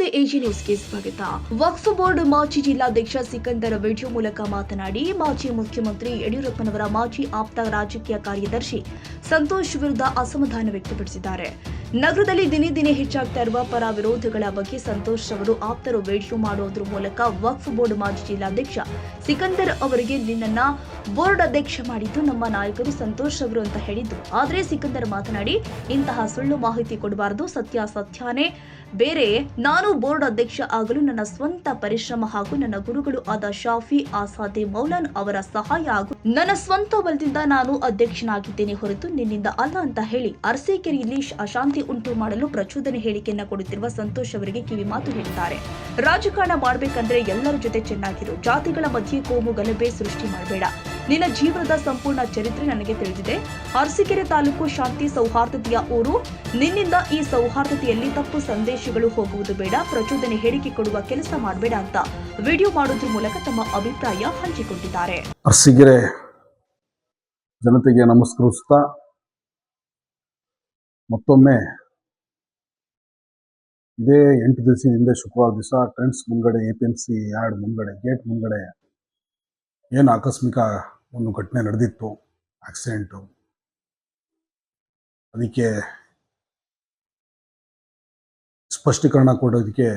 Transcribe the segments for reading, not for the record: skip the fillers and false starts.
ನಮಸ್ತೆ ಎಜಿ ನ್ಯೂಸ್ಗೆ ಸ್ವಾಗತ. ವಕ್ಫ್ ಬೋರ್ಡ್ ಮಾಜಿ ಜಿಲ್ಲಾಧ್ಯಕ್ಷ ಸಿಕಂದರ್ ವಿಡಿಯೋ ಮೂಲಕ ಮಾತನಾಡಿ, ಮಾಜಿ ಮುಖ್ಯಮಂತ್ರಿ ಯಡಿಯೂರಪ್ಪನವರ ಮಾಜಿ ಆಪ್ತ ರಾಜಕೀಯ ಕಾರ್ಯದರ್ಶಿ ಸಂತೋಷ್ ವಿರುದ್ಧ ಅಸಮಾಧಾನ ವ್ಯಕ್ತಪಡಿಸಿದ್ದಾರೆ. ನಗರದಲ್ಲಿ ದಿನೇ ದಿನೇ ಹೆಚ್ಚಾಗ್ತಾ ಇರುವ ಪರ ವಿರೋಧಗಳ ಬಗ್ಗೆ ಸಂತೋಷ್ ಅವರು ಆಪ್ತರು ವಿಡಿಯೋ ಮಾಡುವುದರ ಮೂಲಕ ವಕ್ಫ್ ಬೋರ್ಡ್ ಮಾಜಿ ಜಿಲ್ಲಾಧ್ಯಕ್ಷ ಸಿಕಂದರ್ ಅವರಿಗೆ ನಿನ್ನನ್ನ ಬೋರ್ಡ್ ಅಧ್ಯಕ್ಷ ಮಾಡಿದ್ದು ನಮ್ಮ ನಾಯಕರು ಸಂತೋಷ್ ಅವರು ಅಂತ ಹೇಳಿದ್ದು. ಆದರೆ ಸಿಕಂದರ್ ಮಾತನಾಡಿ, ಇಂತಹ ಸುಳ್ಳು ಮಾಹಿತಿ ಕೊಡಬಾರದು, ಸತ್ಯಾನೇ ಬೇರೆ. ನಾನು ಬೋರ್ಡ್ ಅಧ್ಯಕ್ಷ ಆಗಲು ನನ್ನ ಸ್ವಂತ ಪರಿಶ್ರಮ ಹಾಗೂ ನನ್ನ ಗುರುಗಳು ಆದ ಶಾಫಿ ಆಸಾದೆ ಮೌಲಾನ್ ಅವರ ಸಹಾಯ ಹಾಗೂ ನನ್ನ ಸ್ವಂತ ಬಲದಿಂದ ನಾನು ಅಧ್ಯಕ್ಷನಾಗಿದ್ದೇನೆ ಹೊರತು ನಿನ್ನಿಂದ ಅಲ್ಲ ಅಂತ ಹೇಳಿ ಅರಸೀಕೆರೆಯಲ್ಲಿ ಅಶಾಂತಿ ಉಂಟು ಮಾಡಲು ಪ್ರಚೋದನೆ ಹೇಳಿಕೆಯನ್ನ ಕೊಡುತ್ತಿರುವ ಸಂತೋಷ್ ಅವರಿಗೆ ಕಿವಿ ಮಾತು ಹೇಳಿದ್ದಾರೆ. ರಾಜಕಾರಣ ಮಾಡಬೇಕಂದ್ರೆ ಎಲ್ಲರ ಜೊತೆ ಚೆನ್ನಾಗಿರು, ಜಾತಿಗಳ ಮಧ್ಯೆ ಕೋಮು ಗಲಭೆ ಸೃಷ್ಟಿ ಮಾಡಬೇಡ. ನಿನ್ನ ಜೀವನದ ಸಂಪೂರ್ಣ ಚರಿತ್ರೆ ನನಗೆ ತಿಳಿದಿದೆ. ಅರಸೀಕೆರೆ ತಾಲೂಕು ಶಾಂತಿ ಸೌಹಾರ್ದತೆಯ ಊರು. ನಿನ್ನಿಂದ ಈ ಸೌಹಾರ್ದತೆಯಲ್ಲಿ ತಪ್ಪು ಸಂದೇಶಗಳು ಹೋಗುವುದು ಬೇಡ, ಪ್ರಚೋದನೆ ಹೇಳಿಕೆ ಕೊಡುವ ಕೆಲಸ ಮಾಡಬೇಡ ಅಂತ ವಿಡಿಯೋ ಮಾಡೋದ್ರ ಮೂಲಕ ತಮ್ಮ ಅಭಿಪ್ರಾಯ ಹಂಚಿಕೊಂಡಿದ್ದಾರೆ. ಅರಸೀಕೆರೆ ಜನತೆಗೆ ನಮಸ್ಕರಿಸುತ್ತಾ ಮತ್ತೊಮ್ಮೆ ಇದೇ 8 ದಿವಸದ ಹಿಂದೆ ಶುಕ್ರವಾರ ದಿವಸ ಟ್ರೆಂಡ್ಸ್ ಮುಂಗಡೆ APMC ಯಾರ್ಡ್ ಮುಂಗಡೆ ಗೇಟ್ ಮುಂಗಡೆ ಏನು ಆಕಸ್ಮಿಕ ಒಂದು ಘಟನೆ ನಡೆದಿತ್ತು, ಆಕ್ಸಿಡೆಂಟು. ಅದಕ್ಕೆ ಸ್ಪಷ್ಟೀಕರಣ ಕೊಡೋದಕ್ಕೆ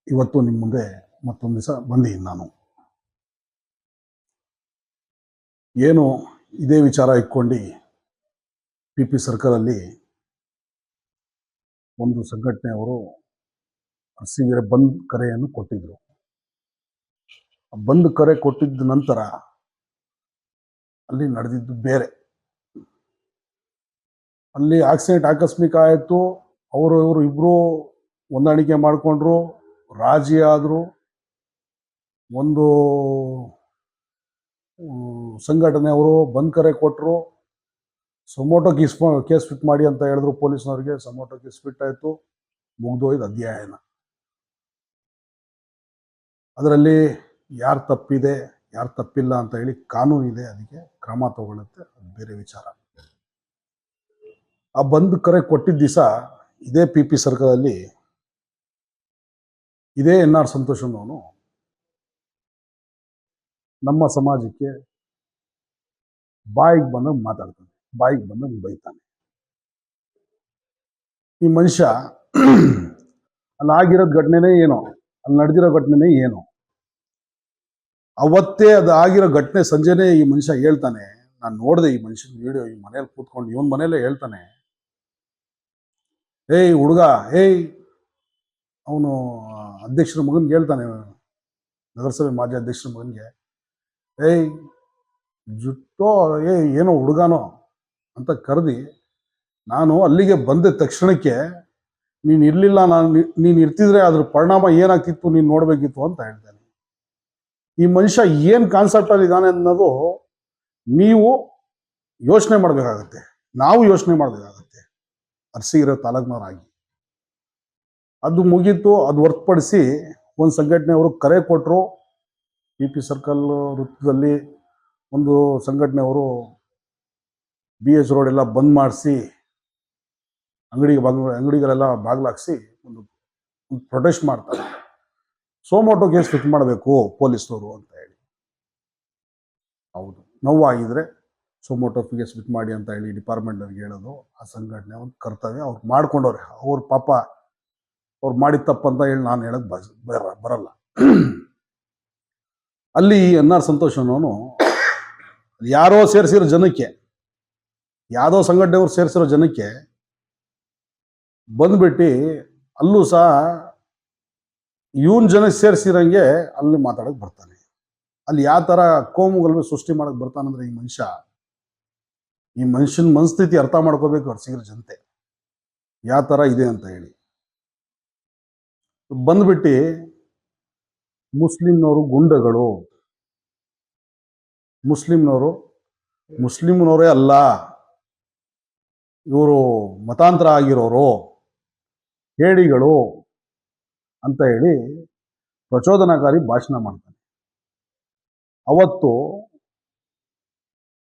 ಇವತ್ತು ನಿಮ್ಮ ಮುಂದೆ ಮತ್ತೊಂದು ದಿವಸ ಬಂದಿದ್ದೀನಿ ನಾನು. ಏನು ಇದೇ ವಿಚಾರ ಇಟ್ಕೊಂಡು PP ಸರ್ಕಲಲ್ಲಿ ಒಂದು ಸಂಘಟನೆಯವರು ಅರಸೀಕೆರೆ ಬಂದ್ ಕರೆಯನ್ನು ಕೊಟ್ಟಿದ್ರು. ಬಂದ್ ಕರೆ ಕೊಟ್ಟಿದ್ದ ನಂತರ ಅಲ್ಲಿ ನಡೆದಿದ್ದು ಬೇರೆ. ಅಲ್ಲಿ ಆಕ್ಸಿಡೆಂಟ್ ಆಕಸ್ಮಿಕ ಆಯಿತು. ಇವರು ಇಬ್ಬರು ಹೊಂದಾಣಿಕೆ ಮಾಡಿಕೊಂಡ್ರು, ರಾಜಿ ಆದರು. ಒಂದು ಸಂಘಟನೆಯವರು ಬಂದ್ ಕರೆ ಕೊಟ್ಟರು, ಸಮೋಟೋ ಕೇಸ್ ಫಿಟ್ ಮಾಡಿ ಅಂತ ಹೇಳಿದ್ರು ಪೊಲೀಸ್ನವ್ರಿಗೆ. ಸಮೋಟೋ ಕೇಸ್ ಫಿಟ್ ಆಯಿತು, ಮುಗ್ದೋಯ್ದು ಅಧ್ಯಾಯನ. ಅದರಲ್ಲಿ ಯಾರು ತಪ್ಪಿದೆ ಯಾರು ತಪ್ಪಿಲ್ಲ ಅಂತ ಹೇಳಿ ಕಾನೂನಿದೆ, ಅದಕ್ಕೆ ಕ್ರಮ ತಗೊಳ್ಳುತ್ತೆ, ಅದು ಬೇರೆ ವಿಚಾರ. ಆ ಬಂದ್ ಕರೆ ಕೊಟ್ಟಿದ್ದ ದಿವಸ ಇದೇ PP ಸರ್ಕಲಲ್ಲಿ ಇದೇ NR ಸಂತೋಷ್ ಅನ್ನೋನು ನಮ್ಮ ಸಮಾಜಕ್ಕೆ ಬಾಯಿಗೆ ಬಂದಾಗ ಮಾತಾಡ್ತಾನೆ, ಬಾಯಿಗೆ ಬಂದಾಗ ಬೈತಾನೆ. ಈ ಮನುಷ್ಯ ಅಲ್ಲಿ ಆಗಿರೋದು ಘಟನೆನೇ ಏನೋ, ಅಲ್ಲಿ ನಡೆದಿರೋ ಘಟನೆನೇ ಏನೋ. ಅವತ್ತೇ ಅದು ಆಗಿರೋ ಘಟನೆ ಸಂಜೆನೇ ಈ ಮನುಷ್ಯ ಹೇಳ್ತಾನೆ. ನಾನು ನೋಡಿದೆ ಈ ಮನುಷ್ಯನ ವಿಡಿಯೋ, ಈ ಮನೇಲಿ ಕೂತ್ಕೊಂಡು ಇವನ್ ಮನೇಲೆ ಹೇಳ್ತಾನೆ, ಏಯ್ ಹುಡುಗ, ಅವನು ಅಧ್ಯಕ್ಷರ ಮಗನ್ಗೆ ಹೇಳ್ತಾನೆ, ನಗರಸಭೆ ಮಾಜಿ ಅಧ್ಯಕ್ಷರ ಮಗನ್ಗೆ, ಜುಟ್ಟೋ ಏನೋ ಹುಡುಗನೋ ಅಂತ ಕರೆದಿ, ನಾನು ಅಲ್ಲಿಗೆ ಬಂದ ತಕ್ಷಣಕ್ಕೆ ನೀನು ಇರಲಿಲ್ಲ, ನೀನು ಇರ್ತಿದ್ರೆ ಅದ್ರ ಪರಿಣಾಮ ಏನಾಗ್ತಿತ್ತು ನೀನು ನೋಡಬೇಕಿತ್ತು ಅಂತ ಹೇಳ್ತಾನೆ. ಈ ಮನುಷ್ಯ ಏನು ಕಾನ್ಸೆಪ್ಟಲ್ಲಿ ಇದ್ದಾನೆ ಅನ್ನೋದು ನೀವು ಯೋಚನೆ ಮಾಡಬೇಕಾಗತ್ತೆ, ನಾವು ಯೋಚನೆ ಮಾಡಬೇಕಾಗತ್ತೆ ಅರಸೀಕೆರೆ ತಾಲೂಕಿನವರಾಗಿ. ಅದು ಮುಗೀತು. ಅದು ಹೊರತುಪಡಿಸಿ ಒಂದು ಸಂಘಟನೆಯವರು ಕರೆ ಕೊಟ್ಟರು. PP ಸರ್ಕಲ್ ವೃತ್ತದಲ್ಲಿ ಒಂದು ಸಂಘಟನೆಯವರು BH ರೋಡ್ ಎಲ್ಲ ಬಂದ್ ಮಾಡಿಸಿ ಅಂಗಡಿಗಳೆಲ್ಲ ಬಾಗಿಲಾಕ್ಸಿ ಒಂದು ಪ್ರೊಟೆಸ್ಟ್ ಮಾಡ್ತಾರೆ. ಸಮೋಟೋ ಕೇಸ್ ಫಿಟ್ ಮಾಡಬೇಕು ಪೊಲೀಸ್ನವರು ಅಂತ ಹೇಳಿ. ಹೌದು, ನೋವಾಗಿದ್ರೆ ಸಮೋಟೋ ಕೇಸ್ ಫಿಟ್ ಮಾಡಿ ಅಂತ ಹೇಳಿ ಡಿಪಾರ್ಟ್ಮೆಂಟ್ನವ್ರಿಗೆ ಹೇಳೋದು ಆ ಸಂಘಟನೆ ಒಂದು ಕರ್ತವ್ಯ. ಅವ್ರು ಮಾಡ್ಕೊಂಡವ್ರೆ, ಅವ್ರ ಪಾಪ ಅವ್ರು ಮಾಡಿದ ತಪ್ಪಂತ ಹೇಳಿ ನಾನು ಹೇಳಕ್ ಬರಲ್ಲ. ಅಲ್ಲಿ NR ಸಂತೋಷ್ ಅನ್ನೋನು ಯಾರೋ ಸೇರಿಸಿರೋ ಜನಕ್ಕೆ, ಯಾವುದೋ ಸಂಘಟನೆಯವ್ರು ಸೇರಿಸಿರೋ ಜನಕ್ಕೆ ಬಂದ್ಬಿಟ್ಟು ಅಲ್ಲೂ ಸಹ ಇವನ್ ಜನಕ್ಕೆ ಸೇರಿಸಿರಂಗೆ ಅಲ್ಲಿ ಮಾತಾಡಕ್ ಬರ್ತಾನೆ. ಅಲ್ಲಿ ಯಾವ ಥರ ಕೋಮುಗಲಭೆ ಸೃಷ್ಟಿ ಮಾಡಕ್ ಬರ್ತಾನಂದ್ರೆ ಈ ಮನುಷ್ಯನ ಮನಸ್ಥಿತಿ ಅರ್ಥ ಮಾಡ್ಕೋಬೇಕು ಅರಸೀಕೆರೆ ಜನತೆ, ಯಾವ ಥರ ಇದೆ ಅಂತ ಹೇಳಿ. ಬಂದ್ಬಿಟ್ಟು ಮುಸ್ಲಿಂನವರು ಗುಂಡಗಳು, ಮುಸ್ಲಿಂನವರೇ ಅಲ್ಲ, ಇವರು ಮತಾಂತರ ಆಗಿರೋರು, ಹೇಡಿಗಳು ಅಂತ ಹೇಳಿ ಪ್ರಚೋದನಾಕಾರಿ ಭಾಷಣ ಮಾಡ್ತಾನೆ. ಅವತ್ತು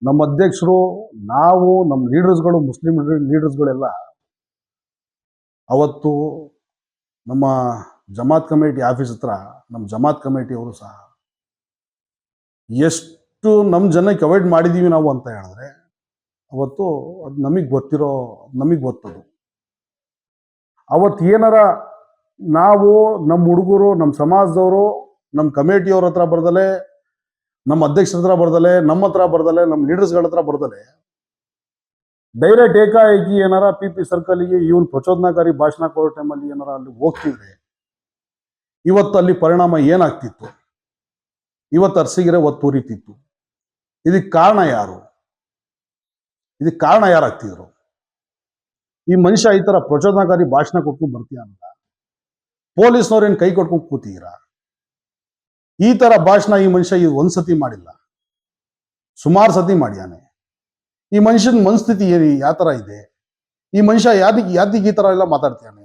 ನಮ್ಮ ಅಧ್ಯಕ್ಷರು, ನಾವು, ನಮ್ಮ ಲೀಡರ್ಸ್ಗಳು, ಮುಸ್ಲಿಂ ಲೀಡರ್ಸ್ಗಳೆಲ್ಲ ಅವತ್ತು ನಮ್ಮ ಜಮಾತ್ ಕಮಿಟಿ ಆಫೀಸ್ ಹತ್ರ ನಮ್ಮ ಜಮಾತ್ ಕಮಿಟಿಯವರು ಸಹ ಎಷ್ಟು ನಮ್ಮ ಜನಕ್ಕೆ ಅವಾಯ್ಡ್ ಮಾಡಿದ್ದೀವಿ ನಾವು ಅಂತ ಹೇಳಿದ್ರೆ ಅವತ್ತು ಅದು ನಮಗೆ ಗೊತ್ತದು. ಅವತ್ತು ಏನಾರ ನಾವು ನಮ್ಮ ಹುಡುಗರು, ನಮ್ಮ ಸಮಾಜದವರು, ನಮ್ಮ ಕಮಿಟಿಯವ್ರ ಹತ್ರ ಬರ್ದಲೆ, ನಮ್ಮ ಅಧ್ಯಕ್ಷರ ಹತ್ರ ಬರ್ದಲೆ, ನಮ್ಮ ಹತ್ರ ಬರ್ದಲೆ, ನಮ್ಮ ಲೀಡರ್ಸ್ಗಳ ಹತ್ರ ಬರ್ದಲೆ ಡೈರೆಕ್ಟ್ ಏಕಾಏಕಿ ಏನಾರ ಪಿ ಸರ್ಕಲ್ಗೆ ಇವನ್ ಪ್ರಚೋದನಾಕಾರಿ ಭಾಷಣ ಕೊಡೋ ಟೈಮಲ್ಲಿ ಏನಾರ ಅಲ್ಲಿ ಹೋಗ್ತಿದ್ರೆ ಇವತ್ತು ಅಲ್ಲಿ ಪರಿಣಾಮ ಏನಾಗ್ತಿತ್ತು? ಇವತ್ತು ಅರಸೀಕೆರೆ ಒತ್ತು ಉರಿತಿತ್ತು. ಇದಕ್ಕೆ ಕಾರಣ ಯಾರು? ಇದಕ್ಕೆ ಕಾರಣ ಯಾರಾಗ್ತಿದ್ರು? ಈ ಮನುಷ್ಯ ಈ ತರ ಪ್ರಚೋದನಾಕಾರಿ ಭಾಷಣ ಕೊಟ್ಕೊಂಡು ಬರ್ತೀಯ ಅಂತ ಪೊಲೀಸ್ನವ್ರೇನು ಕೈ ಕೊಟ್ಕೊಂಡು ಕೂತೀರಾ? ಈ ತರ ಭಾಷಣ ಈ ಮನುಷ್ಯ ಒಂದ್ಸತಿ ಮಾಡಿಲ್ಲ, ಸುಮಾರು ಸತಿ ಮಾಡ್ಯಾನೆ. ಈ ಮನುಷ್ಯನ ಮನಸ್ಥಿತಿ ಏನಿ ಯಾವ ತರ ಇದೆ? ಈ ಮನುಷ್ಯ ಯಾದಿಗೆ ಈ ತರ ಎಲ್ಲ ಮಾತಾಡ್ತಾನೆ?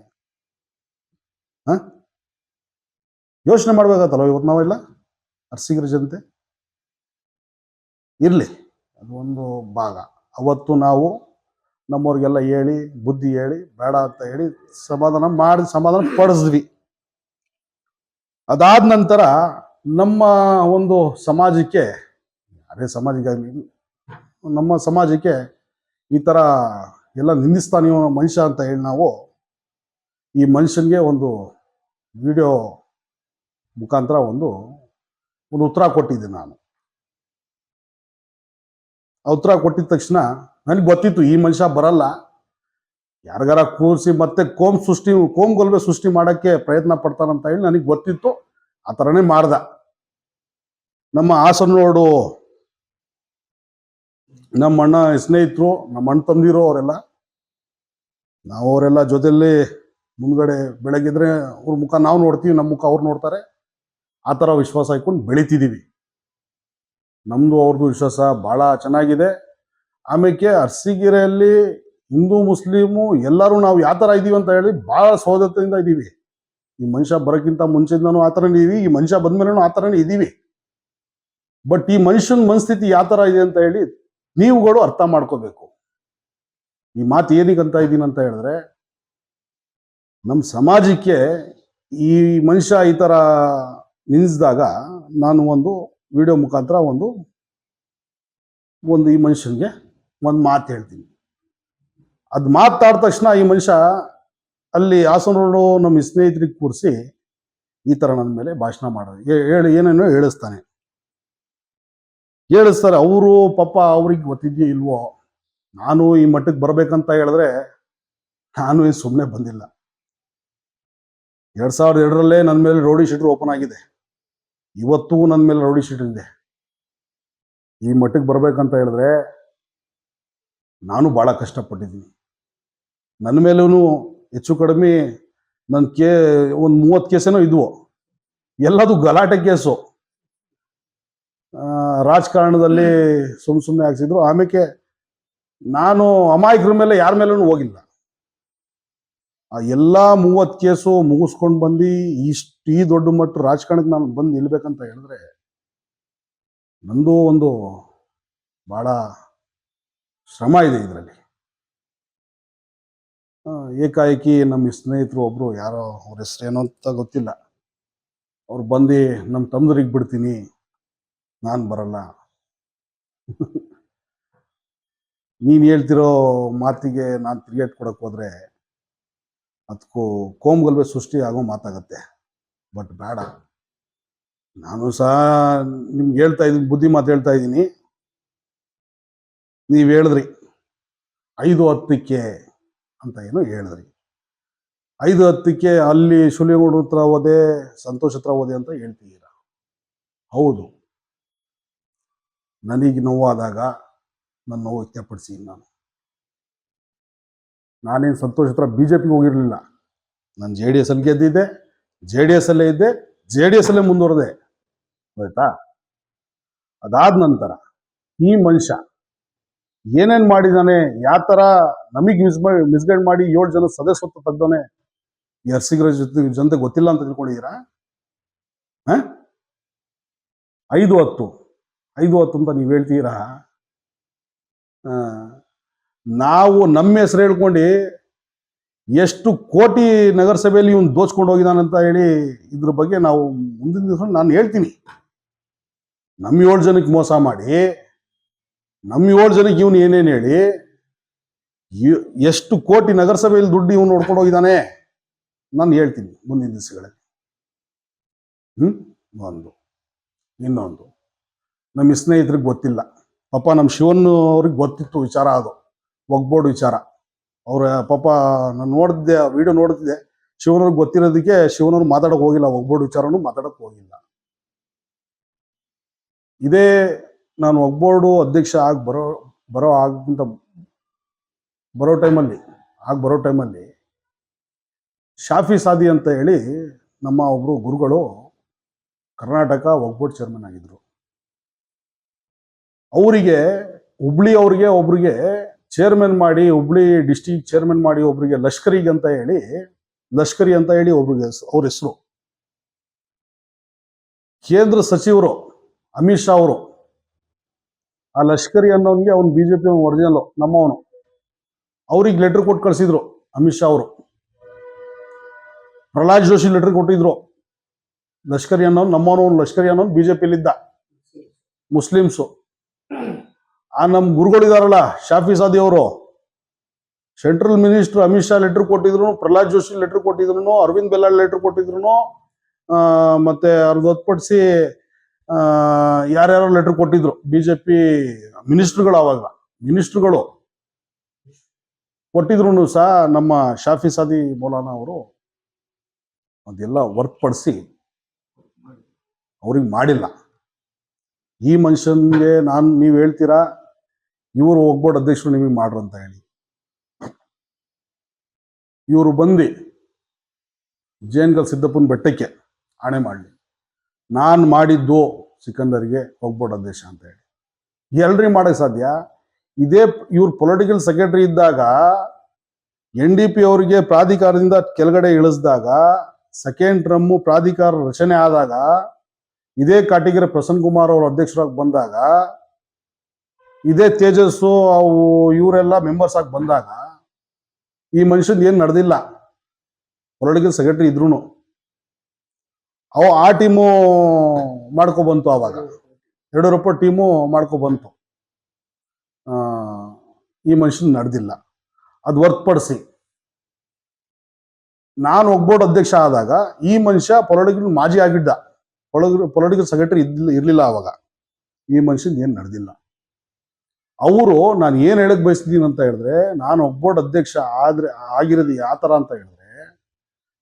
ಯೋಚನೆ ಮಾಡ್ಬೇಕತ್ತಲ್ಲ ಇವತ್ತು ನಾವೆಲ್ಲ ಅರಸೀಕೆರೆ ಜನತೆ. ಇರ್ಲಿ, ಅದು ಒಂದು ಭಾಗ. ಅವತ್ತು ನಾವು ನಮ್ಮವ್ರಿಗೆಲ್ಲ ಹೇಳಿ, ಬುದ್ಧಿ ಹೇಳಿ, ಬೇಡ ಅಂತ ಹೇಳಿ ಸಮಾಧಾನ ಪಡಿಸಿದ್ವಿ. ಅದಾದ ನಂತರ ನಮ್ಮ ಒಂದು ಸಮಾಜಕ್ಕೆ, ಅದೇ ಸಮಾಜಕ್ಕಾಗಲಿ, ನಮ್ಮ ಸಮಾಜಕ್ಕೆ ಈ ಥರ ಎಲ್ಲ ನಿಂದಿಸ್ತಾನೆ ಮನುಷ್ಯ ಅಂತ ಹೇಳಿ ನಾವು ಈ ಮನುಷ್ಯನಿಗೆ ಒಂದು ವಿಡಿಯೋ ಮುಖಾಂತರ ಒಂದು ಉತ್ತರ ಕೊಟ್ಟಿದ್ದೆ ನಾನು. ಆ ಉತ್ತರ ಕೊಟ್ಟಿದ ತಕ್ಷಣ ನನಗೆ ಗೊತ್ತಿತ್ತು ಈ ಮನುಷ್ಯ ಬರಲ್ಲ, ಯಾರಿಗಾರ ಕೂರಿಸಿ ಮತ್ತೆ ಕೋಮ್ ಗಲಭೆ ಸೃಷ್ಟಿ ಮಾಡೋಕ್ಕೆ ಪ್ರಯತ್ನ ಪಡ್ತಾನಂತ ಹೇಳಿ ನನಗೆ ಗೊತ್ತಿತ್ತು. ಆ ಥರನೇ ಮಾಡ್ದ. ನಮ್ಮ ಹಾಸನ ರೋಡು ನಮ್ಮ ಅಣ್ಣ ಸ್ನೇಹಿತರು, ನಮ್ಮ ಅಣ್ಣ ತಂದಿರೋ ಅವರೆಲ್ಲ, ನಾವು ಅವರೆಲ್ಲ ಜೊತೆಯಲ್ಲಿ ಮುಂದ್ಗಡೆ ಬೆಳಗಿದ್ರೆ ಅವ್ರ ಮುಖ ನಾವು ನೋಡ್ತೀವಿ, ನಮ್ಮ ಮುಖ ಅವ್ರು ನೋಡ್ತಾರೆ. ಆ ಥರ ವಿಶ್ವಾಸ ಇಟ್ಕೊಂಡು ಬೆಳಿತಿದ್ದೀವಿ. ನಮ್ಮದು ಅವ್ರದ್ದು ವಿಶ್ವಾಸ ಭಾಳ ಚೆನ್ನಾಗಿದೆ. ಆಮೇಲೆ ಅರಸೀಕೆರೆಯಲ್ಲಿ ಹಿಂದೂ ಮುಸ್ಲಿಮು ಎಲ್ಲರೂ ನಾವು ಯಾವ ಥರ ಇದ್ದೀವಿ ಅಂತ ಹೇಳಿ ಭಾಳ ಸಹೋದರತೆಯಿಂದ ಇದ್ದೀವಿ. ಈ ಮನುಷ್ಯ ಬರೋಕ್ಕಿಂತ ಮುಂಚೆಯಿಂದನೂ ಆ ಥರನೇ ಇದೀವಿ, ಈ ಮನುಷ್ಯ ಬಂದ್ಮೇಲೂ ಆ ಥರನೇ ಇದ್ದೀವಿ. ಬಟ್ ಈ ಮನುಷ್ಯನ ಮನಸ್ಥಿತಿ ಯಾವ ಥರ ಇದೆ ಅಂತ ಹೇಳಿ ನೀವುಗಳು ಅರ್ಥ ಮಾಡ್ಕೋಬೇಕು. ಈ ಮಾತು ಏನಕ್ಕಂತ ಇದ್ದೀನಿ ಅಂತ ಹೇಳಿದ್ರೆ, ನಮ್ಮ ಸಮಾಜಕ್ಕೆ ಈ ಮನುಷ್ಯ ಈ ಥರ ನಿಲ್ಲಿಸಿದಾಗ ನಾನು ಒಂದು ವಿಡಿಯೋ ಮುಖಾಂತರ ಒಂದು ಈ ಮನುಷ್ಯನಿಗೆ ಒಂದು ಮಾತು ಹೇಳ್ತೀನಿ. ಅದು ಮಾತಾಡಿದ ತಕ್ಷಣ ಈ ಮನುಷ್ಯ ಅಲ್ಲಿ ಹಾಸನ ರೋಡು ನಮ್ಮ ಸ್ನೇಹಿತರಿಗೆ ಕೂರಿಸಿ ಈ ಥರ ನನ್ನ ಮೇಲೆ ಭಾಷಣ ಮಾಡೋದು ಏನೇನೋ ಹೇಳಿಸ್ತಾರೆ. ಅವರು ಪಾಪ ಅವ್ರಿಗೆ ಗೊತ್ತಿದೆಯೋ ಇಲ್ವೋ, ನಾನು ಈ ಮಟ್ಟಕ್ಕೆ ಬರ್ಬೇಕಂತ ಹೇಳಿದ್ರೆ ನಾನು ಸುಮ್ಮನೆ ಬಂದಿಲ್ಲ. 2002ರಲ್ಲೇ ನನ್ನ ಮೇಲೆ ರೌಡಿ ಶೀಟರ್ ಓಪನ್ ಆಗಿದೆ. ಇವತ್ತು ನನ್ನ ಮೇಲೆ ರೌಡಿ ಶೀಟರ್ ಇದೆ. ಈ ಮಟ್ಟಕ್ಕೆ ಬರ್ಬೇಕಂತ ಹೇಳಿದ್ರೆ ನಾನು ಭಾಳ ಕಷ್ಟಪಟ್ಟಿದ್ದೀನಿ. ನನ್ನ ಮೇಲೂ ಹೆಚ್ಚು ಕಡಿಮೆ ನನ್ನ ಒಂದು 30 ಕೇಸೇನೋ ಇದ್ವು. ಎಲ್ಲದು ಗಲಾಟೆ ಕೇಸು. ರಾಜಕಾರಣದಲ್ಲಿ ಸುಮ್ಮನೆ ಹಾಕ್ಸಿದ್ರು. ಆಮೇಲೆ ನಾನು ಅಮಾಯಕರ ಮೇಲೆ ಯಾರ ಮೇಲೂ ಹೋಗಿಲ್ಲ. ಆ ಎಲ್ಲ 30 ಕೇಸು ಮುಗಿಸ್ಕೊಂಡು ಬಂದು ಈ ದೊಡ್ಡ ಮಟ್ಟ ರಾಜಕಾರಣಕ್ಕೆ ನಾನು ಬಂದು ನಿಲ್ಬೇಕಂತ ಹೇಳಿದ್ರೆ ನಂದು ಒಂದು ಭಾಳ ಶ್ರಮ ಇದೆ ಇದರಲ್ಲಿ. ಏಕಾಏಕಿ ನಮ್ಮ ಸ್ನೇಹಿತರು ಒಬ್ರು, ಯಾರೋ ಅವ್ರ ಹೆಸರೇನೋ ಅಂತ ಗೊತ್ತಿಲ್ಲ, ಅವ್ರು ಬಂದು ನಮ್ಮ ತಮ್ಮದ್ರಿಗೆ ಬಿಡ್ತೀನಿ, ನಾನು ಬರಲ್ಲ. ನೀನು ಹೇಳ್ತಿರೋ ಮಾತಿಗೆ ನಾನು ತಿರುಗೇಟ್ ಕೊಡಕ್ಕೆ ಹೋದ್ರೆ ಅದಕ್ಕೂ ಕೋಮುಗಲಭೆ ಸೃಷ್ಟಿ ಆಗೋ ಮಾತಾಗತ್ತೆ. ಬಟ್ ಬೇಡ, ನಾನು ಸಹ ನಿಮ್ಗೆ ಹೇಳ್ತಾ ಇದ್ದೀನಿ, ಬುದ್ಧಿ ಮಾತು ಹೇಳ್ತಾ ಇದ್ದೀನಿ. ನೀವು ಹೇಳಿದ್ರಿ 5:10 ಅಂತ ಏನೋ ಹೇಳಿದ್ರಿ. 5:10 ಅಲ್ಲಿ ಶುಲಿಗೌಡ ಹತ್ರ ಹೋದೆ, ಸಂತೋಷ್ ಹತ್ರ ಹೋದೆ ಅಂತ ಹೇಳ್ತಿದ್ದೀರ. ಹೌದು, ನನಗೆ ನೋವಾದಾಗ ನನ್ನ ನೋವು ವ್ಯಕ್ತಪಡಿಸಿ ನಾನೇನು ಸಂತೋಷ್ ಹತ್ರ BJPಗೆ ಹೋಗಿರಲಿಲ್ಲ. ನಾನು JDS ಅಲ್ಲಿ ಗೆದ್ದಿದ್ದೆ, JDS ಅಲ್ಲೇ ಇದ್ದೆ, JDS ಅಲ್ಲೇ ಮುಂದುವರೆದೆ. ಆಯ್ತಾ? ಅದಾದ ನಂತರ ಈ ಮನುಷ್ಯ ಏನೇನು ಮಾಡಿದಾನೆ, ಯಾವ ಥರ ನಮಗೆ ಮಿಸ್ಗೈಡ್ ಮಾಡಿ 7 ಜನ ಸದಸ್ಯತ್ವ ತೆಗ್ದಾನೆ, ಈ ಅರಸೀಕೆರೆ ಜನತೆ ಗೊತ್ತಿಲ್ಲ ಅಂತ ತಿಳ್ಕೊಂಡಿದ್ದೀರಾ? 5:10 ಅಂತ ನೀವು ಹೇಳ್ತೀರಾ. ನಾವು ನಮ್ಮ ಹೆಸರು ಹೇಳ್ಕೊಂಡು ಎಷ್ಟು ಕೋಟಿ ನಗರಸಭೆಯಲ್ಲಿ ಇವನು ದೋಚ್ಕೊಂಡು ಹೋಗಿದಾನಂತ ಹೇಳಿ ಇದ್ರ ಬಗ್ಗೆ ನಾವು ಮುಂದಿನ ದಿವಸ ನಾನು ಹೇಳ್ತೀನಿ. ನಮ್ಮ 7 ಜನಕ್ಕೆ ಮೋಸ ಮಾಡಿ, ನಮ್ಮ 7 ಜನಕ್ಕೆ ಇವನು ಏನೇನು ಹೇಳಿ ಎಷ್ಟು ಕೋಟಿ ನಗರಸಭೆಯಲ್ಲಿ ದುಡ್ಡು ಇವನು ನೋಡ್ಕೊಂಡು ಹೋಗಿದ್ದಾನೆ ನಾನು ಹೇಳ್ತೀನಿ ಮುಂದಿನ ದಿವಸಗಳಲ್ಲಿ. ಒಂದು ಇನ್ನೊಂದು, ನಮ್ಮ ಸ್ನೇಹಿತರಿಗೆ ಗೊತ್ತಿಲ್ಲ ಪಾಪ, ನಮ್ಮ ಶಿವನ್ ಅವ್ರಿಗೆ ಗೊತ್ತಿತ್ತು ವಿಚಾರ, ಅದು ಒಗ್ಬೋರ್ಡ್ ವಿಚಾರ. ಅವ್ರ ಪಾಪ ನಾನು ನೋಡಿದ್ದೆ, ವಿಡಿಯೋ ನೋಡ್ತಿದ್ದೆ, ಶಿವನವ್ರಿಗೆ ಗೊತ್ತಿರೋದಕ್ಕೆ ಶಿವನವ್ರು ಮಾತಾಡೋಕೆ ಹೋಗಿಲ್ಲ, ಒಗ್ಬೋರ್ಡ್ ವಿಚಾರನೂ ಮಾತಾಡೋಕೆ ಹೋಗಿಲ್ಲ. ಇದೇ ನಾನು ಒಗ್ಬೋರ್ಡು ಅಧ್ಯಕ್ಷ ಬರೋ ಟೈಮಲ್ಲಿ ಶಾಫಿ ಸಾದಿ ಅಂತ ಹೇಳಿ ನಮ್ಮ ಒಬ್ರು ಗುರುಗಳು ಕರ್ನಾಟಕ ಒಗ್ಬೋರ್ಡ್ ಚೇರ್ಮನ್ ಆಗಿದ್ರು. ಅವರಿಗೆ ಹುಬ್ಳಿ ಅವ್ರಿಗೆ ಒಬ್ರಿಗೆ ಚೇರ್ಮನ್ ಮಾಡಿ, ಹುಬ್ಳಿ ಡಿಸ್ಟಿಕ್ ಚೇರ್ಮನ್ ಮಾಡಿ, ಒಬ್ರಿಗೆ ಲಷ್ಕರಿ ಅಂತ ಹೇಳಿ ಒಬ್ರಿಗೆ ಅವ್ರ ಹೆಸರು. ಕೇಂದ್ರ ಸಚಿವರು ಅಮಿತ್ ಶಾ ಅವರು ಆ ಲಷ್ಕರಿ ಅನ್ನೋನ್ಗೆ ಅವ್ನು ಬಿಜೆಪಿ ಒರಿಜಿನಲ್ ನಮ್ಮವನು, ಅವ್ರಿಗೆ ಲೆಟರ್ ಕೊಟ್ಟು ಕಳಿಸಿದ್ರು ಅಮಿತ್ ಶಾ ಅವರು. ಪ್ರಹ್ಲಾದ್ ಜೋಶಿ ಲೆಟರ್ ಕೊಟ್ಟಿದ್ರು. ಲಷ್ಕರಿ ಅನ್ನೋನು ನಮ್ಮವನು, ಲಷ್ಕರಿ ಅನ್ನೋನು ಬಿಜೆಪಿಲಿದ್ದ, ಮುಸ್ಲಿಮ್ಸು. ಆ ನಮ್ಮ ಗುರುಗಳಿದಾರಲ್ಲ ಶಾಫಿ ಸಾದಿ ಅವರು, central minister Amit Shah letter ಕೊಟ್ಟಿದ್ರು, ಪ್ರಹ್ಲಾದ್ ಜೋಶಿ ಲೆಟರ್ ಕೊಟ್ಟಿದ್ರು, ಅರವಿಂದ್ ಬೆಲ್ಲಾಳ್ ಲೆಟರ್ ಕೊಟ್ಟಿದ್ರು, ಮತ್ತೆ ಅವ್ರದ್ದು ಹೊರತುಪಡಿಸಿ ಯಾರ್ಯಾರೋ ಲೆಟರ್ ಕೊಟ್ಟಿದ್ರು ಬಿಜೆಪಿ ಮಿನಿಸ್ಟರ್ಗಳು. ಅವಾಗ ಮಿನಿಸ್ಟರ್ಗಳು ಕೊಟ್ಟಿದ್ರು ಸಹ ನಮ್ಮ ಶಾಫಿ ಸಾದಿ ಮೌಲಾನಾ ಅವರು ಅದೆಲ್ಲ ಹೊರತುಪಡಿಸಿ ಅವ್ರಿಗೆ ಮಾಡಿಲ್ಲ. ಈ ಮನುಷ್ಯನ್ಗೆ ನೀವು ಹೇಳ್ತೀರಾ ಇವರು ಒಗ್ಬೋರ್ಡ್ ಅಧ್ಯಕ್ಷರು ನಿಮಗೆ ಮಾಡ್ರು ಅಂತ ಹೇಳಿ. ಇವರು ಬಂದು ಜೇನ್ಗಲ್ ಸಿದ್ದಪ್ಪನ ಬೆಟ್ಟಕ್ಕೆ ಆಣೆ ಮಾಡಲಿ, ನಾನು ಮಾಡಿದ್ದು ಸಿಕಂದರ್ಗೆ ಒಗ್ಬೋರ್ಡ್ ಅಧ್ಯಕ್ಷ ಅಂತ ಹೇಳಿ. ಎಲ್ರಿಗೆ ಮಾಡಕ್ಕೆ ಸಾಧ್ಯ? ಇದೇ ಇವ್ರು ಪೊಲಿಟಿಕಲ್ ಸೆಕ್ರೆಟರಿ ಇದ್ದಾಗ NDP ಅವರಿಗೆ ಪ್ರಾಧಿಕಾರದಿಂದ ಕೆಳಗಡೆ ಇಳಿಸಿದಾಗ, ಸೆಕೆಂಡ್ ಟರ್ಮ್ ಪ್ರಾಧಿಕಾರ ರಚನೆ ಆದಾಗ, ಇದೇ ಕಾಟಿಗೆರೆ ಪ್ರಸನ್ನ ಕುಮಾರ್ ಅವರು ಅಧ್ಯಕ್ಷರಾಗಿ ಬಂದಾಗ, ಇದೇ ತೇಜಸ್ಸು ಅವು ಇವರೆಲ್ಲ ಮೆಂಬರ್ಸ್ ಆಗಿ ಬಂದಾಗ, ಈ ಮನುಷ್ಯನ್ ಏನು ನಡೆದಿಲ್ಲ. ಪೊಲಿಟಿಕಲ್ ಸೆಕ್ರೆಟರಿ ಇದ್ರು ಆ ಟೀಮು ಮಾಡ್ಕೊಬಂತು. ಆವಾಗ ಯಡಿಯೂರಪ್ಪ ಟೀಮು ಮಾಡ್ಕೊಬಂತು. ಈ ಮನುಷ್ಯನ್ ನಡೆದಿಲ್ಲ. ಅದು ಹೊರತುಪಡಿಸಿ ನಾನು ಒಗ್ಬೋರ್ಡ್ ಅಧ್ಯಕ್ಷ ಆದಾಗ ಈ ಮನುಷ್ಯ ಪೊಲಿಟಿಕಲ್ ಮಾಜಿ ಆಗಿದ್ದ, ಪೊಲಿಟಿಕಲ್ ಸೆಕ್ರೆಟರಿ ಇರಲಿಲ್ಲ ಆವಾಗ. ಈ ಮನುಷ್ಯನ್ ಏನು ನಡೆದಿಲ್ಲ. ಅವರು ನಾನು ಏನು ಹೇಳಕ್ ಬಯಸ್ತಿದ್ದೀನಿ ಅಂತ ಹೇಳಿದ್ರೆ, ನಾನು ಒಗ್ಬೋರ್ಡ್ ಅಧ್ಯಕ್ಷ ಆಗಿರೋದು ಯಾವ ಥರ ಅಂತ ಹೇಳಿದ್ರೆ,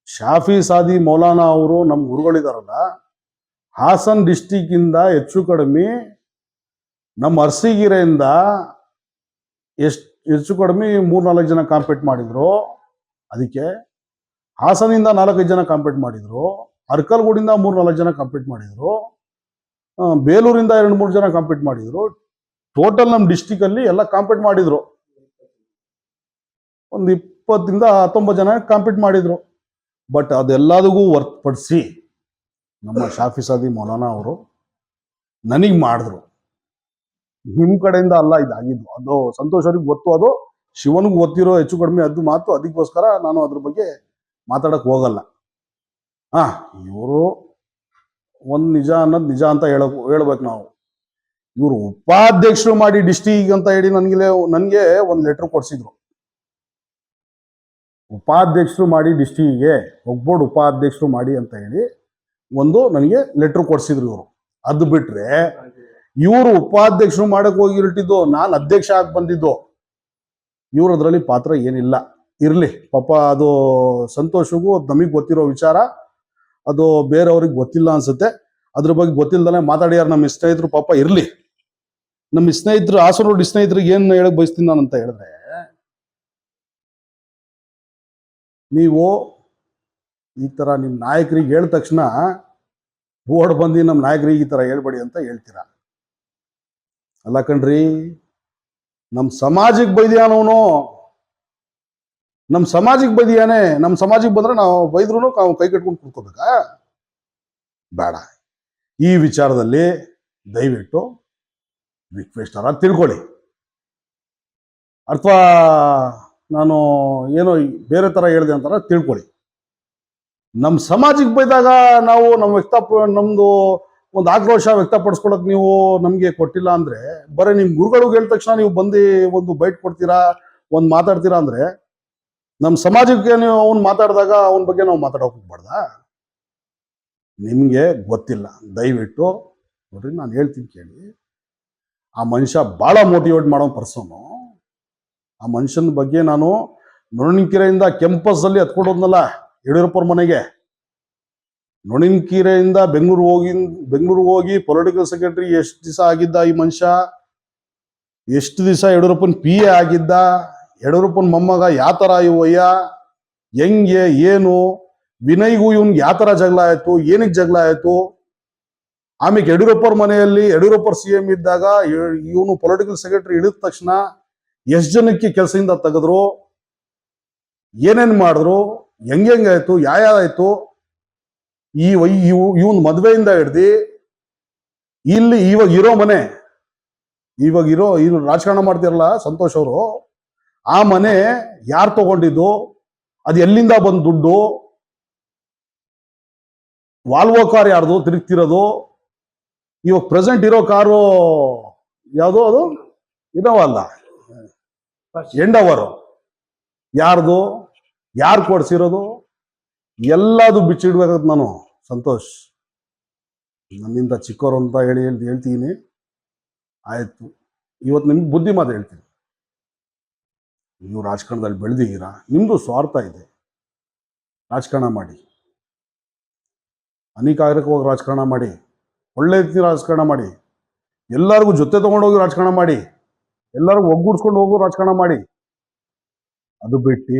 ಶಾಫಿ ಸಾದಿ ಮೌಲಾನಾ ಅವರು ನಮ್ಮ ಗುರುಗಳಿದಾರಲ್ಲ, ಹಾಸನ್ ಡಿಸ್ಟಿಕ್ ಇಂದ ಹೆಚ್ಚು ಕಡಿಮೆ ನಮ್ಮ ಅರಸೀಕೆರೆಯಿಂದ ಹೆಚ್ಚು ಕಡಿಮೆ 3-4 ಜನ ಕಾಂಪೀಟ್ ಮಾಡಿದ್ರು. ಅದಕ್ಕೆ ಹಾಸನಿಂದ 4-5 ಜನ ಕಾಂಪೀಟ್ ಮಾಡಿದ್ರು, ಅರ್ಕಲ್ಗೂಡಿಂದ 3-4 ಜನ ಕಾಂಪೀಟ್ ಮಾಡಿದ್ರು, ಬೇಲೂರಿಂದ 2-3 ಜನ ಕಾಂಪೀಟ್ ಮಾಡಿದ್ರು. ಟೋಟಲ್ ನಮ್ಮ ಡಿಸ್ಟಿಕ್ ಅಲ್ಲಿ ಎಲ್ಲ ಕಾಂಪೀಟ್ ಮಾಡಿದ್ರು. ಒಂದು 20 ಇಂದ 19 ಜನ ಕಾಂಪೀಟ್ ಮಾಡಿದ್ರು. ಬಟ್ ಅದೆಲ್ಲದಕ್ಕೂ ಹೊರತುಪಡಿಸಿ ನಮ್ಮ ಶಾಫಿ ಸಾದಿ ಮೌಲಾನಾ ಅವರು ನನಗೆ ಮಾಡಿದ್ರು. ನಿಮ್ಮ ಕಡೆಯಿಂದ ಅಲ್ಲ ಇದಾಗಿದ್ದು. ಅದು ಸಂತೋಷ್ ಅವ್ರಿಗೆ ಗೊತ್ತು, ಅದು ಶಿವನಿಗೆ ಗೊತ್ತಿರೋ ಹೆಚ್ಚು ಕಡಿಮೆ ಅದು ಮಾತು. ಅದಕ್ಕೋಸ್ಕರ ನಾನು ಅದ್ರ ಬಗ್ಗೆ ಮಾತಾಡಕ್ ಹೋಗಲ್ಲ. ಇವರು ಒಂದು ನಿಜ ಅನ್ನೋದು ನಿಜ ಅಂತ ಹೇಳ್ಬೇಕು ನಾವು. ಇವರು ಉಪಾಧ್ಯಕ್ಷರು ಮಾಡಿ ಡಿಸ್ಟಿಕ್ ಅಂತ ಹೇಳಿ ನನಗೆ ಒಂದು ಲೆಟರ್ ಕೊಡ್ಸಿದ್ರು. ಉಪಾಧ್ಯಕ್ಷರು ಮಾಡಿ ಡಿಸ್ಟಿಕ್ಗೆ ಒಗ್ಬೋರ್ಡ್ ಉಪಾಧ್ಯಕ್ಷರು ಮಾಡಿ ಅಂತ ಹೇಳಿ ನನಗೆ ಲೆಟರ್ ಕೊಡ್ಸಿದ್ರು ಇವರು. ಅದು ಬಿಟ್ರೆ ಇವರು ಉಪಾಧ್ಯಕ್ಷರು ಮಾಡಕ್ ಹೋಗಿರ್ತಿದ್ದು, ನಾನು ಅಧ್ಯಕ್ಷ ಆಗಿ ಬಂದಿದ್ದು. ಇವ್ರ ಅದರಲ್ಲಿ ಪಾತ್ರ ಏನಿಲ್ಲ. ಇರ್ಲಿ ಪಾಪ, ಅದು ಸಂತೋಷಗೂ ನಮಗೆ ಗೊತ್ತಿರೋ ವಿಚಾರ, ಅದು ಬೇರೆಯವ್ರಿಗೆ ಗೊತ್ತಿಲ್ಲ ಅನ್ಸುತ್ತೆ. ಅದ್ರ ಬಗ್ಗೆ ಗೊತ್ತಿಲ್ಲದಲ್ಲೇ ಮಾತಾಡ್ಯಾರ ನಮ್ಮ ಸ್ನೇಹಿತರು. ಪಾಪ ಇರ್ಲಿ. ನಮ್ಮ ಸ್ನೇಹಿತರು, ಹಾಸನೋಡಿ ಸ್ನೇಹಿತರಿಗೆ ಏನ್ ಹೇಳಕ್ ಬಯಸ್ತೀನಿ ನಾನು ಅಂತ ಹೇಳಿದ್ರೆ, ನೀವು ಈ ತರ ನಿಮ್ಮ ನಾಯಕರಿಗೆ ಹೇಳಿದ ತಕ್ಷಣ ಓಡ್ ಬಂದು ನಮ್ಮ ನಾಯಕರಿಗೆ ಈ ತರ ಹೇಳ್ಬೇಡಿ ಅಂತ ಹೇಳ್ತೀರಾ. ಅಲ್ಲ ಕಣ್ರಿ, ನಮ್ಮ ಸಮಾಜಕ್ಕೆ ಬೈದಿಯಾನವನು, ನಮ್ಮ ಸಮಾಜಕ್ಕೆ ಬೈದಿಯಾನೆ. ನಮ್ಮ ಸಮಾಜಕ್ಕೆ ಬಂದ್ರೆ ನಾವು ಬೈದ್ರು ನಾವು ಕೈ ಕಟ್ಕೊಂಡು ಕೂತ್ಕೋಬೇಕಾ? ಬೇಡ. ಈ ವಿಚಾರದಲ್ಲಿ ದಯವಿಟ್ಟು ರಿಕ್ವೆಸ್ಟ್ ತಿಳ್ಕೊಳ್ಳಿ. ಅಥವಾ ನಾನು ಏನೋ ಬೇರೆ ಥರ ಹೇಳಿದೆ ಅಂತಾರ ತಿಳ್ಕೊಳ್ಳಿ. ನಮ್ಮ ಸಮಾಜಕ್ಕೆ ಬೈದಾಗ ನಾವು ನಮ್ಮದು ಒಂದು ಆಕ್ರೋಶ ವ್ಯಕ್ತಪಡಿಸ್ಕೊಳಕ್ ನೀವು ನಮಗೆ ಕೊಟ್ಟಿಲ್ಲ ಅಂದ್ರೆ, ಬರೀ ನಿಮ್ಮ ಗುರುಗಳಿಗೆ ಹೇಳಿದ ತಕ್ಷಣ ನೀವು ಬಂದು ಒಂದು ಬೈಟ್ ಕೊಡ್ತೀರಾ, ಒಂದು ಮಾತಾಡ್ತೀರಾ ಅಂದ್ರೆ, ನಮ್ಮ ಸಮಾಜಕ್ಕೆ ನೀವು ಅವ್ನು ಮಾತಾಡಿದಾಗ ಅವನ ಬಗ್ಗೆ ನಾವು ಮಾತಾಡೋಕೆ ಹೋಗ್ಬಾರ್ದ? ನಿಮಗೆ ಗೊತ್ತಿಲ್ಲ. ದಯವಿಟ್ಟು ನೋಡ್ರಿ, ನಾನು ಹೇಳ್ತೀನಿ ಕೇಳಿ. ಆ ಮನುಷ್ಯ ಭಾಳ ಮೋಟಿವೇಟ್ ಮಾಡೋ ಪರ್ಸನ್ನು. ಆ ಮನುಷ್ಯನ ಬಗ್ಗೆ ನಾನು ನೊಣಕೆರೆಯಿಂದ ಕ್ಯಾಂಪಸ್ಸಲ್ಲಿ ಹತ್ಕೊಂಡು ಹೋದ್ನಲ್ಲ ಯಡಿಯೂರಪ್ಪರ ಮನೆಗೆ, ನೊಣಕೆರೆಯಿಂದ ಬೆಂಗಳೂರು ಹೋಗಿ ಪೊಲಿಟಿಕಲ್ ಸೆಕ್ರೆಟರಿ ಎಷ್ಟು ದಿವಸ ಆಗಿದ್ದ ಈ ಮನುಷ್ಯ, ಎಷ್ಟು ದಿವಸ ಯಡಿಯೂರಪ್ಪನ PA ಆಗಿದ್ದ, ಯಡಿಯೂರಪ್ಪನ ಮೊಮ್ಮಗ ಯಾವ ಥರ ಇವಯ್ಯ, ಹೆಂಗೆ ಏನು, ವಿನಯ್ಗೂ ಇವನ್ಗೆ ಯಾವ ಥರ ಜಗಳ ಆಯಿತು, ಏನಕ್ಕೆ ಜಗಳ ಆಯಿತು, ಆಮೇಲೆ ಯಡಿಯೂರಪ್ಪರ ಮನೆಯಲ್ಲಿ ಯಡಿಯೂರಪ್ಪರ CM ಇದ್ದಾಗ ಇವನು ಪೊಲಿಟಿಕಲ್ ಸೆಕ್ರೆಟರಿ ಹಿಡಿದ ತಕ್ಷಣ ಎಷ್ಟು ಜನಕ್ಕೆ ಕೆಲಸದಿಂದ ತೆಗೆದ್ರು, ಏನೇನು ಮಾಡಿದ್ರು, ಹೆಂಗಾಯ್ತು, ಯಾವ್ಯಾವಾಯ್ತು, ಇವನ್ ಮದುವೆಯಿಂದ ಹಿಡ್ದು ಇಲ್ಲಿ ಇವಾಗ ಇರೋ ಮನೆ, ಇವ್ರು ರಾಜಕಾರಣ ಮಾಡ್ತಿರಲ್ಲ ಸಂತೋಷ್ ಅವರು, ಆ ಮನೆ ಯಾರು ತಗೊಂಡಿದ್ದು, ಅದು ಎಲ್ಲಿಂದ ಬಂದು ದುಡ್ಡು, ವಾಲ್ವೋ ಕಾರ್ ಯಾರ್ದು ತಿರುಗ್ತಿರೋದು, ಇವಾಗ ಪ್ರೆಸೆಂಟ್ ಇರೋ ಕಾರು ಯಾವುದು, ಅದು ಇನೋವಾ ಅಲ್ಲ, ಎಂಡವರು ಯಾರ್ದು, ಯಾರು ಕೊಡ್ಸಿರೋದು, ಎಲ್ಲದು ಬಿಚ್ಚಿಡ್ಬೇಕಾದ ನಾನು ಸಂತೋಷ್. ನನ್ನಿಂದ ಚಿಕ್ಕವರು ಅಂತ ಹೇಳ್ತೀನಿ. ಆಯ್ತು, ಇವತ್ತು ನಿಮ್ಗೆ ಬುದ್ಧಿ ಮಾತು ಹೇಳ್ತೀನಿ. ನೀವು ರಾಜಕಾರಣದಲ್ಲಿ ಬೆಳೆದಿದ್ದೀರಾ, ನಿಮ್ದು ಸ್ವಾರ್ಥ ಇದೆ, ರಾಜಕಾರಣ ಮಾಡಿ, ಅನೇಕಾರಕವಾಗಿ ರಾಜಕಾರಣ ಮಾಡಿ, ಒಳ್ಳೆ ರೀತಿ ರಾಜಕಾರಣ ಮಾಡಿ, ಎಲ್ಲರಿಗೂ ಜೊತೆ ತಗೊಂಡೋಗಿ ರಾಜಕಾರಣ ಮಾಡಿ, ಎಲ್ಲರಿಗೂ ಒಗ್ಗೂಡ್ಸ್ಕೊಂಡು ಹೋಗೋ ರಾಜಕಾರಣ ಮಾಡಿ. ಅದು ಬಿಟ್ಟು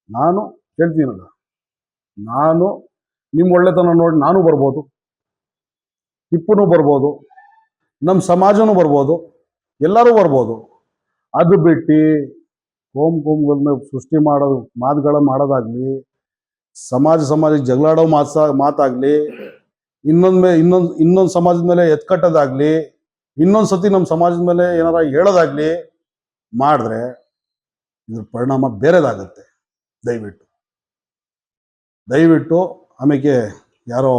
ನಾನು ಹೇಳ್ತೀನಲ್ಲ, ನಾನು ನಿಮ್ಮ ಒಳ್ಳೆತನ ನೋಡಿ ನಾನು ಬರ್ಬೋದು, ಟಿಪ್ಪುನೂ ಬರ್ಬೋದು, ನಮ್ಮ ಸಮಾಜನೂ ಬರ್ಬೋದು, ಎಲ್ಲರೂ ಬರ್ಬೋದು. ಅದು ಬಿಟ್ಟು ಕೋಮ್ಗಳನ್ನ ಸೃಷ್ಟಿ ಮಾಡೋದು, ಮಾಡೋದಾಗ್ಲಿ, ಸಮಾಜಕ್ಕೆ ಜಗಳಾಡೋ ಮಾತಾಗ್ಲಿ, ಇನ್ನೊಂದು ಸಮಾಜದ ಮೇಲೆ ಎತ್ಕಟ್ಟೋದಾಗ್ಲಿ, ಇನ್ನೊಂದು ಸತಿ ನಮ್ಮ ಸಮಾಜದ ಮೇಲೆ ಏನಾರ ಹೇಳೋದಾಗ್ಲಿ ಮಾಡಿದ್ರೆ ಇದ್ರ ಪರಿಣಾಮ ಬೇರೆದಾಗತ್ತೆ. ದಯವಿಟ್ಟು ಆಮೇಲೆ ಯಾರೋ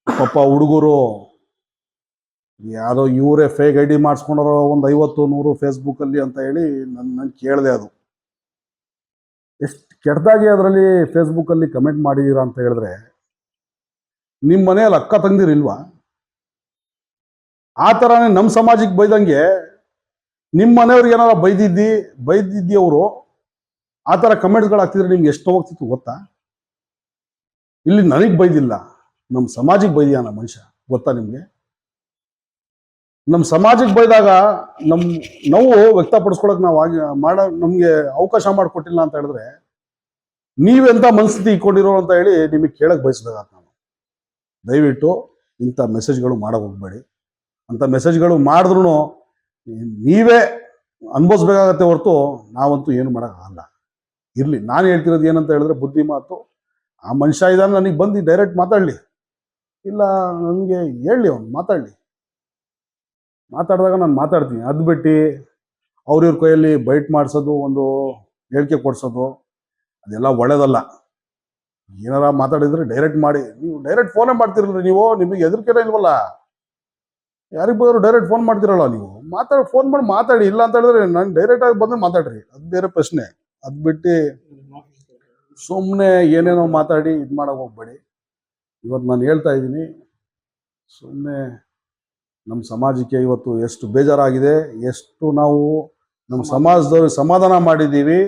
ಪಾಪ ಹುಡುಗರು ಯಾರೋ ಇವರೇ ಫೇಕ್ ID ಮಾಡಿಸ್ಕೊಂಡಾರೋ ಒಂದು 50-100 ಫೇಸ್ಬುಕ್ಕಲ್ಲಿ ಅಂತ ಹೇಳಿ ನಾನು ಕೇಳಿದೆ. ಅದು ಎಷ್ಟು ಕೆಟ್ಟದಾಗಿ ಅದರಲ್ಲಿ ಫೇಸ್ಬುಕ್ಕಲ್ಲಿ ಕಮೆಂಟ್ ಮಾಡಿದ್ದೀರಾ ಅಂತ ಹೇಳಿದ್ರೆ, ನಿಮ್ಮ ಮನೆಯಲ್ಲಿ ಅಕ್ಕ ತಂದಿರಿಲ್ವಾ? ಆ ಥರನೇ ನಮ್ಮ ಸಮಾಜಕ್ಕೆ ಬೈದಂಗೆ ನಿಮ್ಮ ಮನೆಯವ್ರಿಗೆ ಏನಾರ ಬೈದಿದ್ದಿಯವರು ಆ ಥರ ಕಮೆಂಟ್ಸ್ಗಳು ಹಾಕ್ತಿದ್ರೆ ನಿಮ್ಗೆ ಎಷ್ಟು ಹೋಗ್ತಿತ್ತು ಗೊತ್ತಾ? ಇಲ್ಲಿ ನನಗೆ ಬೈದಿಲ್ಲ, ನಮ್ಮ ಸಮಾಜಕ್ಕೆ ಬೈದಿಯಾನ ಮನುಷ್ಯ, ಗೊತ್ತಾ ನಿಮಗೆ? ನಮ್ಮ ಸಮಾಜಕ್ಕೆ ಬೈದಾಗ ನಮ್ಮ ನೋವು ವ್ಯಕ್ತಪಡಿಸ್ಕೊಳಕ್ ನಾವು ನಮಗೆ ಅವಕಾಶ ಮಾಡಿಕೊಟ್ಟಿಲ್ಲ ಅಂತ ಹೇಳಿದ್ರೆ, ನೀವೆಂತ ಮನಸ್ಥಿತಿ ಇಟ್ಕೊಂಡಿರೋ ಅಂತ ಹೇಳಿ ನಿಮಗೆ ಕೇಳಕ್ ಬಯಸ್ಬೇಕಾದ ನಾನು. ದಯವಿಟ್ಟು ಇಂಥ ಮೆಸೇಜ್ಗಳು ಮಾಡಕ್ ಹೋಗ್ಬೇಡಿ. ಅಂಥ ಮೆಸೇಜ್ಗಳು ಮಾಡಿದ್ರು ನೀವೇ ಅನುಭವಿಸ್ಬೇಕಾಗತ್ತೆ ಹೊರತು ನಾವಂತೂ ಏನು ಮಾಡೋಕ್ಕಾಗಲ್ಲ. ಇರಲಿ, ನಾನು ಹೇಳ್ತಿರೋದು ಏನಂತ ಹೇಳಿದ್ರೆ ಬುದ್ಧಿ ಮಾತು. ಆ ಮನುಷ್ಯ ಇದ್ದಾನೆ, ನನಗೆ ಬಂದು ಡೈರೆಕ್ಟ್ ಮಾತಾಡಲಿ, ಇಲ್ಲ ನನಗೆ ಹೇಳಲಿ, ಅವ್ನು ಮಾತಾಡಿದಾಗ ನಾನು ಮಾತಾಡ್ತೀನಿ. ಅದು ಬಿಟ್ಟು ಅವ್ರಿವ್ರ ಕೈಯಲ್ಲಿ ಬೈಟ್ ಮಾಡಿಸೋದು, ಒಂದು ಹೇಳಿಕೆ ಕೊಡಿಸೋದು, ಅದೆಲ್ಲ ಒಳ್ಳೇದಲ್ಲ. ಏನಾರ ಮಾತಾಡಿದ್ರೆ ಡೈರೆಕ್ಟ್ ಮಾಡಿ. ನೀವು ಡೈರೆಕ್ಟ್ ಫೋನೇ ಮಾಡ್ತಿರಲ್ರಿ ನೀವು, ನಿಮಗೆ ಹೆದರಿಕೆನೇ ಇಲ್ವಲ್ಲ? ಯಾರಿಗೆ ಬೇಕಾದ್ರೂ ಡೈರೆಕ್ಟ್ ಫೋನ್ ಮಾಡ್ತಿರಲ್ಲ ನೀವು, ಫೋನ್ ಮಾಡಿ ಮಾತಾಡಿ. ಇಲ್ಲ ಅಂತ ಹೇಳಿದ್ರೆ ನಾನು ಡೈರೆಕ್ಟಾಗಿ ಬಂದು ಮಾತಾಡ್ರಿ, ಅದು ಬೇರೆ ಪ್ರಶ್ನೆ. ಅದು ಬಿಟ್ಟು ಸುಮ್ಮನೆ ಏನೇನೋ ಮಾತಾಡಿ ಇದು ಮಾಡೋಕೆ ಹೋಗ್ಬೇಡಿ. ಇವತ್ತು ನಾನು ಹೇಳ್ತಾ ಇದ್ದೀನಿ, ಸುಮ್ಮನೆ ನಮ್ಮ ಸಮಾಜಕ್ಕೆ ಇವತ್ತು ಎಷ್ಟು ಬೇಜಾರಾಗಿದೆ, ಎಷ್ಟು ನಾವು ನಮ್ಮ ಸಮಾಜದವ್ರಿಗೆ ಸಮಾಧಾನ ಮಾಡಿದ್ದೀವಿ,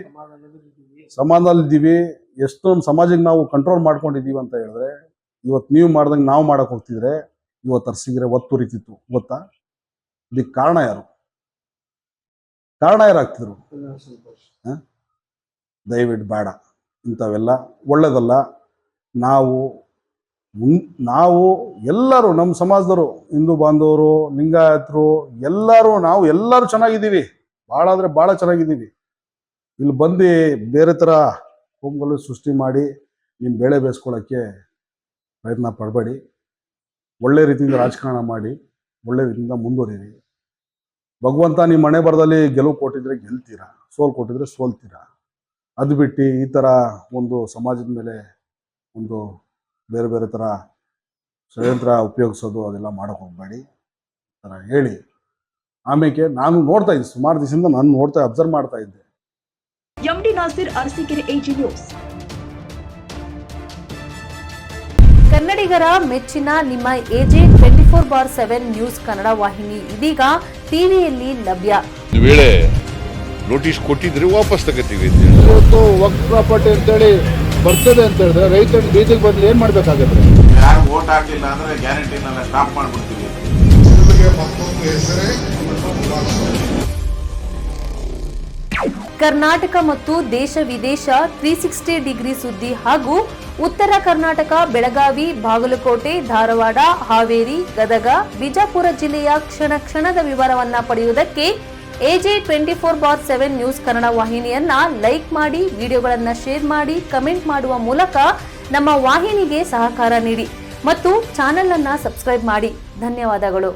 ಎಷ್ಟು ನಮ್ಮ ಸಮಾಜಕ್ಕೆ ನಾವು ಕಂಟ್ರೋಲ್ ಮಾಡ್ಕೊಂಡಿದ್ದೀವಿ ಅಂತ ಹೇಳಿದ್ರೆ, ಇವತ್ತು ನೀವು ಮಾಡ್ದಂಗೆ ನಾವು ಮಾಡಕ್ಕೆ ಹೋಗ್ತಿದ್ರೆ ಇವತ್ತು ಅರ್ಸಿದ್ರೆ ಒತ್ತುರಿತಿತ್ತು, ಗೊತ್ತಾ? ಇದಕ್ಕೆ ಕಾರಣ ಯಾರಾಗ್ತಿದ್ರು? ದಯವಿಟ್ಟು ಬೇಡ, ಇಂಥವೆಲ್ಲ ಒಳ್ಳೇದಲ್ಲ. ನಾವು ಎಲ್ಲರೂ ನಮ್ಮ ಸಮಾಜದವರು, ಹಿಂದೂ ಬಾಂಧವರು, ಲಿಂಗಾಯತರು, ಎಲ್ಲರೂ ಚೆನ್ನಾಗಿದ್ದೀವಿ, ಭಾಳ ಅಂದರೆ ಭಾಳ ಚೆನ್ನಾಗಿದ್ದೀವಿ. ಇಲ್ಲಿ ಬಂದು ಬೇರೆ ಥರ ಕೋಮುಗಳು ಸೃಷ್ಟಿ ಮಾಡಿ ನಿಮ್ಮ ಬೇಳೆ ಬೇಯಿಸ್ಕೊಳ್ಳೋಕ್ಕೆ ಪ್ರಯತ್ನ ಪಡಬೇಡಿ. ಒಳ್ಳೆ ರೀತಿಯಿಂದ ರಾಜಕಾರಣ ಮಾಡಿ, ಒಳ್ಳೆ ರೀತಿಯಿಂದ ಮುಂದುವರಿರಿ. ಭಗವಂತ ನಿಮ್ಮ ಮನೆ ಬರದಲ್ಲಿ ಗೆಲುವು ಕೊಟ್ಟಿದ್ರೆ ಗೆಲ್ತೀರಾ, ಸೋಲು ಕೊಟ್ಟಿದ್ರೆ ಸೋಲ್ತೀರಾ. ಅದು ಬಿಟ್ಟು ಈ ಥರ ಒಂದು ಸಮಾಜದ ಮೇಲೆ ಒಂದು ಬೇರೆ ಬೇರೆ ಥರ ಷಡ್ಯಂತ್ರ ಉಪಯೋಗಿಸೋದು ಅದೆಲ್ಲ ಮಾಡೋಕೆ ಹೋಗಬೇಡಿ ಥರ ಹೇಳಿ. ಆಮೇಲೆ ನಾನು ನೋಡ್ತಾ ಇದ್ದೆ, ಸುಮಾರು ದಿವಸದಿಂದ ನಾನು ಅಬ್ಸರ್ವ್ ಮಾಡ್ತಾ ಇದ್ದೆ. MD Nasir, Arsikere, AG news. ಕನ್ನಡಿಗರ ಮೆಚ್ಚಿನ ನಿಮ್ಮ ಎಜೆ 24/7 ನ್ಯೂಸ್ ಕನ್ನಡ ವಾಹಿನಿ ಇದೀಗ ಟಿವಿಯಲ್ಲಿ ಲಭ್ಯ. ಒಂದು ವೇಳೆ ನೋಟಿಸ್ ಕೊಟ್ಟಿದ್ರೆ ವಾಪಸ್ ತಗೋತೀವಿ. ಇವತ್ತು ವಕ್ಫ್ ಪ್ರಾಪರ್ಟಿ ಅಂತೇಳಿ ಬರ್ತದೆ ಅಂತ ಹೇಳಿದ್ರೆ ರೈತರು ಬೀದಿಗೆ ಬಂದು ಏನ್ ಮಾಡ್ಬೇಕಾಗತ್ತೆ? ಯಾರು ವೋಟ್ ಹಾಕಿಲ್ಲ ಅಂದ್ರೆ ಗ್ಯಾರಂಟಿನೆಲ್ಲ ಸ್ಟಾಪ್ ಮಾಡ್ಬಿಡ್ತೀವಿ. ಕರ್ನಾಟಕ ಮತ್ತು ದೇಶ ವಿದೇಶ 360 ಡಿಗ್ರಿ ಸುದ್ದಿ ಹಾಗೂ ಉತ್ತರ ಕರ್ನಾಟಕ, ಬೆಳಗಾವಿ, ಬಾಗಲಕೋಟೆ, ಧಾರವಾಡ, ಹಾವೇರಿ, ಗದಗ, ಬಿಜಾಪುರ ಜಿಲ್ಲೆಯ ಕ್ಷಣ ಕ್ಷಣದ ವಿವರವನ್ನ ಪಡೆಯುವುದಕ್ಕೆ ಎಜೆ 24/7 ನ್ಯೂಸ್ ಕನ್ನಡ ವಾಹಿನಿಯನ್ನ ಲೈಕ್ ಮಾಡಿ, ವಿಡಿಯೋಗಳನ್ನ ಶೇರ್ ಮಾಡಿ, ಕಮೆಂಟ್ ಮಾಡುವ ಮೂಲಕ ನಮ್ಮ ವಾಹಿನಿಗೆ ಸಹಕಾರ ನೀಡಿ ಮತ್ತು ಚಾನೆಲ್ ಅನ್ನ ಸಬ್ಸ್ಕ್ರೈಬ್ ಮಾಡಿ. ಧನ್ಯವಾದಗಳು.